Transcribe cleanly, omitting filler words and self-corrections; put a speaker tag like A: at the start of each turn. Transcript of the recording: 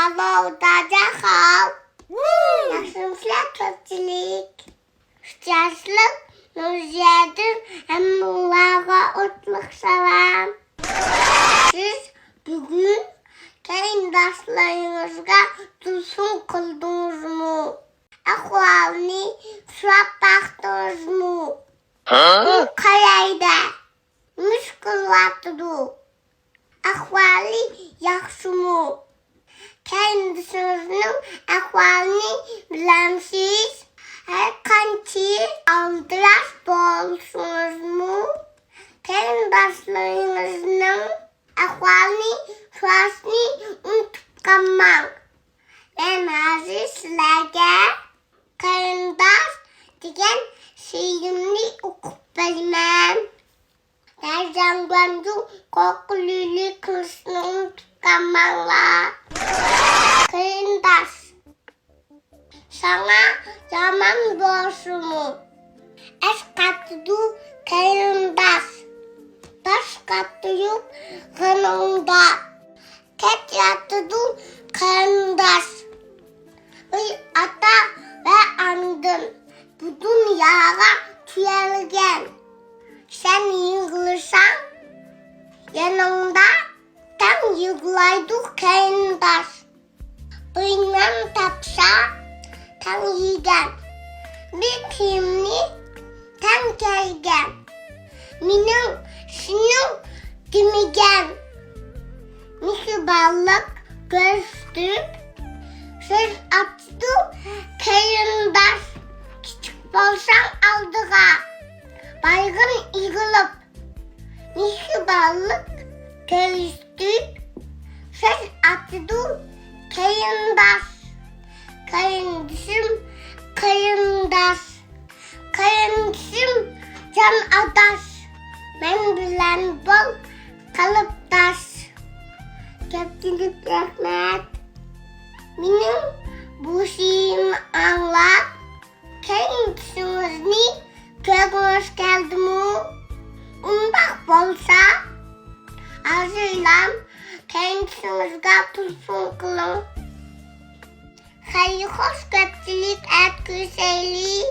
A: Hello, dajaxal. Yaxşımısınızlar köpçülük. Şücarsızlık, Nurziyadır, Emmullah'a otluk salam. Siz bugün qېرىنداشلىرىڭىزغا تېلېفون قىلدىڭىزمۇ? Ahvalini so'rab baqdingizmi? Qayerda? Nima qilyapti? Ahvoli yaxshimi? Qېrىندىشىڭىzning ahvolini bilamsiz? Har qancha aldirash bo'lsangizmi? Qېrىndاشlaringizning ahvolini so'rashni unutib qolmang. Men hozir sizlarga qېrindosh degan she'rimni o'qib beraman. Darjangbandu qo'rquvli qilishni unutib qolmanglar. Qېrindosh, sana yomon bo'lsinmi? Ashqatdu qېrindosh, boshqati yo'q g'aningda. Ketyapti qېrindosh, ey ota va onam bu dunyoga tuyalgan. Sen yig'lasang, yaningda tan yig'laydi qېrindosh. Uyman topsa, tan yegan. Bir kiyimni tan kiygan. Mening shuning demagan. Mehribonlik ko'rsatib, so'z ochdi qېrindosh. Kichik bo'lsang oldiga, bayg'in egilib. Mehribonlik ko'rsatib, so'z ochdi qېrindosh. Qېrindishim, qېrindosh. Qېrindishim jon odosh. Men bilan bo'l qalbdosh. Köpçülük rahmet. Benim bu şeyimi anlap, qېrindishimizni ko'rginiz keldimi? Undoq bo'lsa, hozirlam qېrindishingizga telefon qiling. Xayr-xo'sh, ko'pchilik aytgusaylik.